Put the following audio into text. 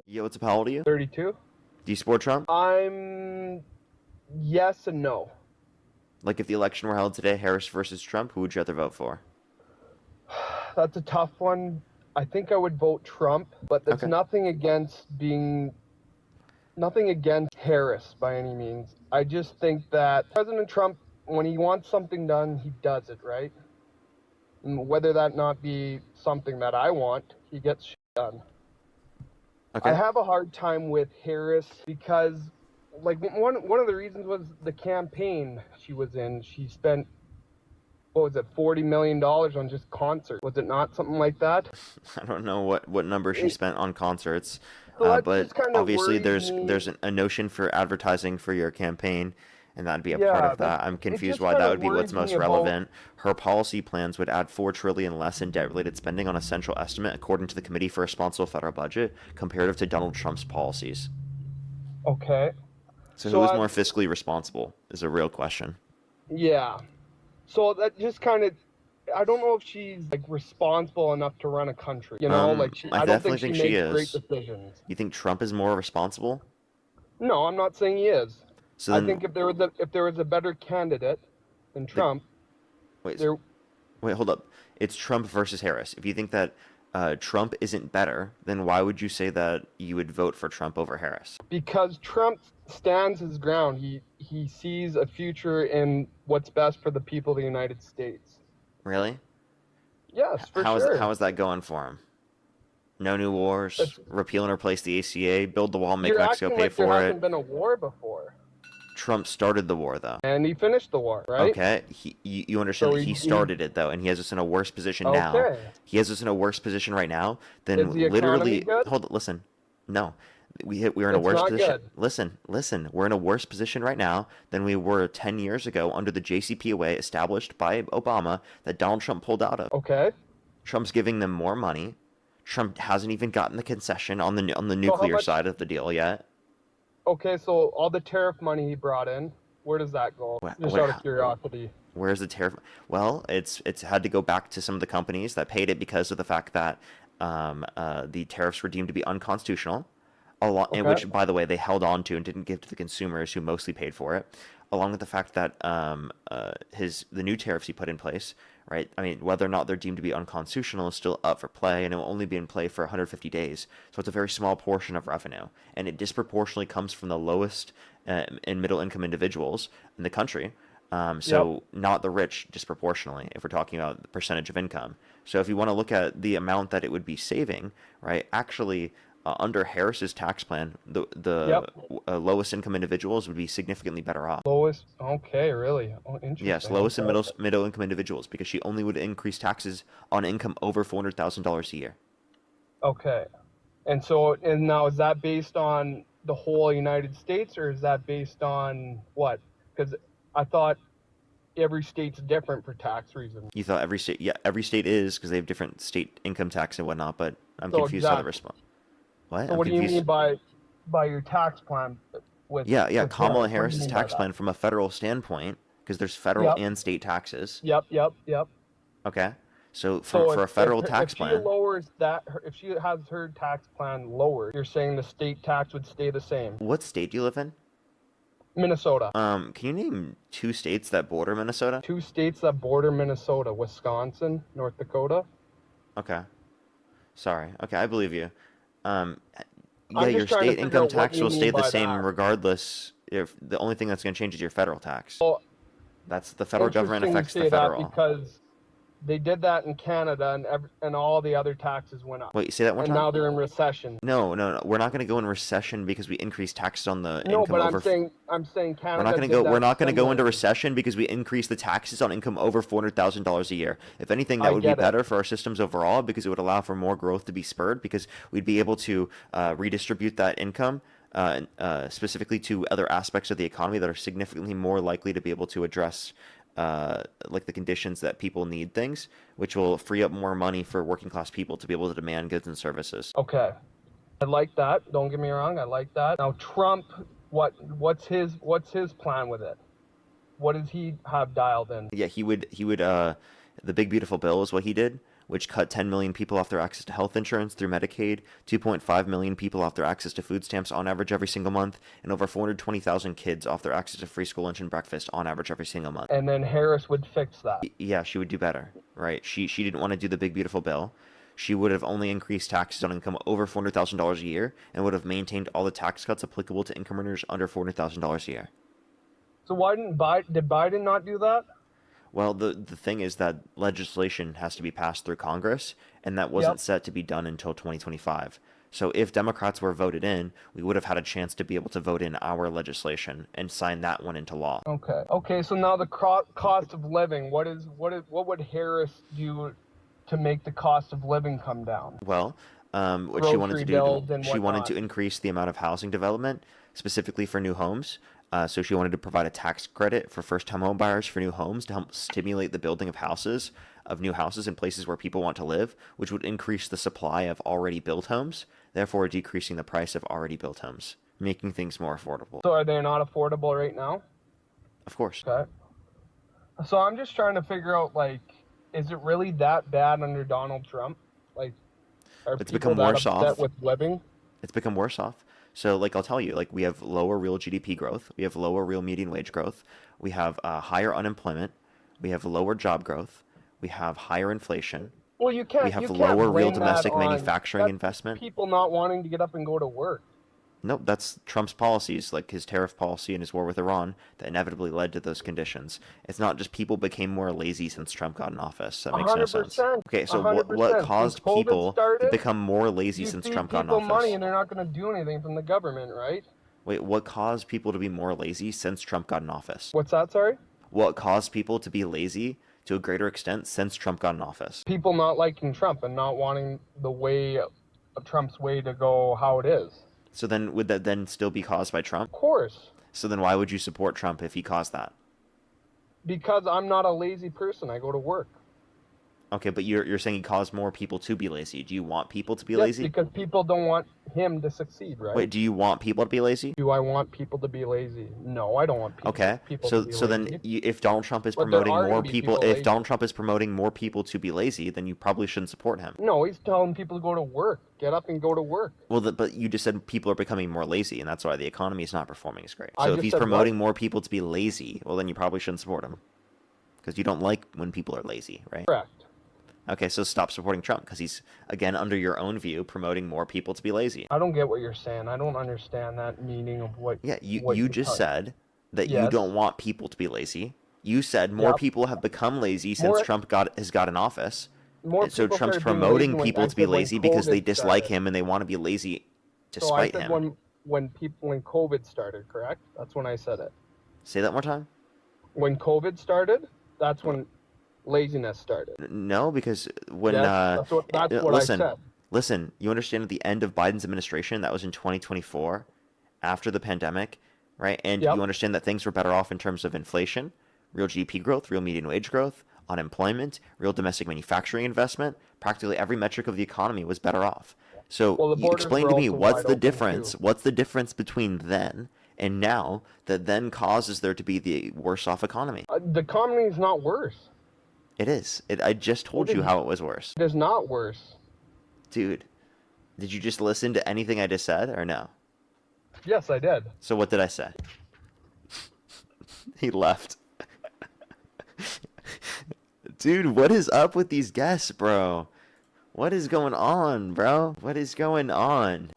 Yo, what's up? How old are you? 32. Do you support Trump? I'm yes and no. Like, if the election were held today, Harris versus Trump, who would you rather vote for? That's a tough one. I think I would vote Trump, but that's Okay. nothing against Harris by any means. I just think that President Trump, when he wants something done, he does it, right? And whether that not be something that I want, he gets shit done. Okay. I have a hard time with Harris because, like, one of the reasons was the campaign she was in. She spent, what was it, $40 million on just concerts. Was it not something like that? I don't know what number she spent on concerts, So that but just kind of obviously worries me. there's a notion for advertising for your campaign, and that'd be a part Yeah, of that. I'm it confused just why kind that of would be what's worries most me about. relevant. Her policy plans would add $4 trillion less in debt-related spending on a central estimate, according to the Committee for Responsible Federal Budget, comparative to Donald Trump's policies. Okay. So who So is more fiscally responsible is a real question. yeah. So that just kind of, I don't know if she's like responsible enough to run a country. You know, like I I don't definitely think think she she makes great is. decisions. You think Trump is more responsible? No, I'm not saying he is. So I then, think if there was a better candidate than the, Trump, wait, there. wait, hold up. It's Trump versus Harris. If you think that Trump isn't better, then why would you say that you would vote for Trump over Harris? Because Trump stands his ground. He sees a future in what's best for the people of the United States. Really? Yes, for sure. How is that going for him? No new wars, That's, repeal and replace the ACA, build the wall, make you're Mexico acting pay like there for hasn't it. been a war before. Trump started the war, though. And he finished the war, right? Okay, you understand So that he started it, though, and he has us in a worse position now. Okay. He has us in a worse position right now than Is the economy literally. good? Hold it, listen. No, we're in a It's worse not position. good. Listen. We're in a worse position right now than we were 10 years ago under the JCPOA established by Obama that Donald Trump pulled out of. Okay. Trump's giving them more money. Trump hasn't even gotten the concession on the So how nuclear much? side of the deal yet. Okay, so all the tariff money he brought in, where does that go? Just out of curiosity. Where's the tariff? Well, it's had to go back to some of the companies that paid it because of the fact that the tariffs were deemed to be unconstitutional, and Okay. which, by the way, they held on to and didn't give to the consumers who mostly paid for it, along with the fact that the new tariffs he put in place, right? I mean, whether or not they're deemed to be unconstitutional is still up for play, and it will only be in play for 150 days. So it's a very small portion of revenue, and it disproportionately comes from the lowest and middle income individuals in the country. So not the rich disproportionately, if we're talking about the percentage of income. So if you want to look at the amount that it would be saving, right? Actually, under Harris's tax plan, the lowest income individuals would be significantly better off. Lowest. Okay, really? Oh, interesting. Yes, lowest and Okay. middle income individuals, because she only would increase taxes on income over $400,000 a year. Okay. And so, and now is that based on the whole United States, or is that based on what? Because I thought every state's different for tax reasons. You thought every state, yeah, every state is because they have different state income tax and whatnot. But I'm So confused how the exactly. response. What? So I'm what do you confused. mean by your tax plan with Yeah, with Kamala Harris? What do you Harris's mean by tax that? plan from a federal standpoint, because there's federal Yep. and state taxes. Yep. Okay, so So for a federal if tax she plan, lowers that, if she has her tax plan lowered, you're saying the state tax would stay the same? what state do you live in? Minnesota. Can you name two states that border Minnesota? Two states that border Minnesota: Wisconsin, North Dakota. Okay, sorry. Okay, I believe you. Um, yeah, I'm your just trying to state figure income out what tax you will mean stay the by same that. regardless. If the only thing that's going to change is your federal tax. Well, That's the federal government interesting you affects the say that federal. because they did that in Canada, and all the other taxes went up, Wait, say that one and time? now they're in recession. No. We're not going to go in recession because we increase taxes on the No, income but over. I'm saying We're Canada not going to did go. that We're not going to go into similarly. recession because we increase the taxes on income over $400,000 a year. If anything, that I would be get it. better for our systems overall because it would allow for more growth to be spurred because we'd be able to redistribute that income specifically to other aspects of the economy that are significantly more likely to be able to address like the conditions that people need things, which will free up more money for working class people to be able to demand goods and services. Okay, I like that. Don't get me wrong, I like that. Now Trump, what's his plan with it? What does he have dialed in? Yeah, he would The big beautiful bill is what he did, which cut 10 million people off their access to health insurance through Medicaid, 2.5 million people off their access to food stamps on average every single month, and over 420,000 kids off their access to free school lunch and breakfast on average every single month. And then Harris would fix that. Yeah, she would do better, right? She didn't want to do the big beautiful bill. She would have only increased taxes on income over $400,000 a year and would have maintained all the tax cuts applicable to income earners under $400,000 a year. So why did Biden not do that? Well, the thing is that legislation has to be passed through Congress, and that wasn't set to be done until 2025. So if Democrats were voted in, we would have had a chance to be able to vote in our legislation and sign that one into law. Okay. So now the cost of living. What would Harris do to make the cost of living come down? Well, what she wanted to do, she wanted to increase the amount of housing development, specifically for new homes. So she wanted to provide a tax credit for first-time home buyers for new homes to help stimulate the building of new houses in places where people want to live, which would increase the supply of already built homes, therefore decreasing the price of already built homes, making things more affordable. So are they not affordable right now? Of course. Okay. So I'm just trying to figure out, like, is it really that bad under Donald Trump? Like, are It's people become that worse upset off. with living? It's become worse off. So, like, I'll tell you, like, we have lower real GDP growth. We have lower real median wage growth. We have higher unemployment. We have lower job growth. We have higher inflation. Well, you can't. We have you can't lower real blame domestic that on manufacturing investment. people not wanting to get up and go to work. Nope, that's Trump's policies, like his tariff policy and his war with Iran, that inevitably led to those conditions. It's not just people became more lazy since Trump got in office. That makes no sense. 100%. Okay, so 100%. what caused Since COVID people started, to become more lazy You since feed Trump got in people office? money and they're not going to do anything from the government, right? Wait, what caused people to be more lazy since Trump got in office? What's that, sorry? What caused people to be lazy to a greater extent since Trump got in office? People not liking Trump and not wanting the way of Trump's way to go how it is. So then, would that then still be caused by Trump? Of course. So then why would you support Trump if he caused that? Because I'm not a lazy person. I go to work. Okay, but you're saying he caused more people to be lazy. Do you want people to be Yes, lazy? because people don't want him to succeed, right? Wait, do you want people to be lazy? Do I want people to be lazy? No, I don't want people. Okay, people so to be so lazy. then if Donald Trump is But there promoting are more gonna be people, people if lazy. Donald Trump is promoting more people to be lazy, then you probably shouldn't support him. No, he's telling people to go to work. Get up and go to work. Well, but you just said people are becoming more lazy, and that's why the economy is not performing as great. I So if just he's said promoting more people to be lazy, well, then you probably shouldn't support him, because you don't like when people are lazy, right? Correct. Okay, so stop supporting Trump, because he's, again, under your own view, promoting more people to be lazy. I don't get what you're saying. I don't understand that meaning of what. Yeah, what you just said that you Yes. don't want people to be lazy. You said more Yep. people have become lazy since More- Trump has got in office. More And so people Trump's started being promoting lazy when- people I to be said when lazy because they COVID dislike started. him and they want to be lazy to So I spite said him. when COVID started, correct? That's when I said it. Say that more time. When COVID started, that's when laziness started. No, because when Yes, that's what listen, I said. listen, you understand at the end of Biden's administration, that was in 2024, after the pandemic, right? And Yep. you understand that things were better off in terms of inflation, real GDP growth, real median wage growth, unemployment, real domestic manufacturing investment. Practically every metric of the economy was better off. So Well, the you borders explain were to me also what's wide the open, difference? too. What's the difference between then and now that then causes there to be the worse off economy? The economy is not worse. It is. I just told It you is- how it was worse. It is not worse. Dude, did you just listen to anything I just said or no? Yes, I did. So what did I say? He left. Dude, what is up with these guests, bro? What is going on, bro? What is going on?